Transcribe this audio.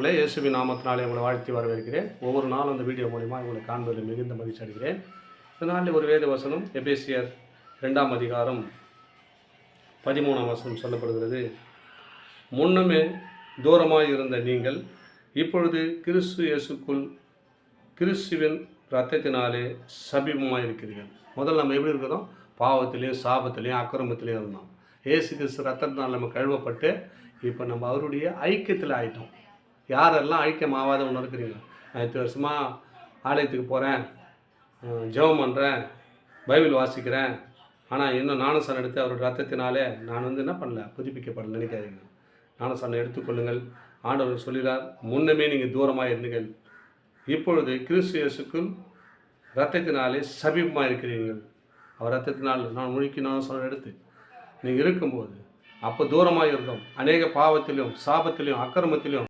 பிரியமானவர்களே, இயேசுவின் நாமத்தினாலே உங்களை வாழ்த்தி வரவேற்கிறேன். ஒவ்வொரு நாளும் அந்த வீடியோ மூலிமா உங்களை காண்பதில் மிகுந்த மகிழ்ச்சி அடைகிறேன். இந்த நாளில் ஒரு வேத வசனம் எபேசியர் 2ஆம் அதிகாரம் 13ஆம் வசனம் சொல்லப்படுகிறது. முன்னமே தூரமாய் இருந்த நீங்கள் இப்பொழுது கிறிஸ்து இயேசுக்குள் கிறிஸ்துவின் இரத்தத்தினாலே சமீபமாக இருக்கிறீர்கள். முதல்ல நம்ம எப்படி இருக்கிறோம்? பாவத்திலையும் சாபத்திலையும் அக்கிரமத்திலையும் இருந்தோம். இயேசு கிறிஸ்து ரத்தத்தினால் நம்ம கழுவப்பட்டு இப்போ நம்ம அவருடைய ஐக்கியத்தில் ஆகிட்டோம். யாரெல்லாம் ஐக்கியமாகாத ஒன்று இருக்கிறீங்க? நான் 8 வருஷமாக ஆலயத்துக்கு போகிறேன், ஜெபம் பண்ணுறேன், பைபிள் வாசிக்கிறேன், ஆனால் இன்னும் ஞானஸ்நானம் எடுத்து அவருடைய ரத்தத்தினாலே நான் என்ன பண்ணல, புதுப்பிக்கப்படல நினைக்காதீங்க. ஞானஸ்நானம் எடுத்துக்கொள்ளுங்கள். ஆண்டவர் சொல்கிறார், முன்னமே நீங்கள் தூரமாக இருந்தீர்கள், இப்பொழுது கிறிஸ்து இயேசுக்குள் ரத்தத்தினாலே சமீபமாக இருக்கிறீர்கள். அவர் ரத்தத்தினால் நான் முழுக்கி ஞானஸ்நானம் எடுத்து நீங்கள் இருக்கும்போது அப்போ தூரமாக இருந்தோம். அநேக பாவத்திலும் சாபத்திலும் அக்கிரமத்திலும்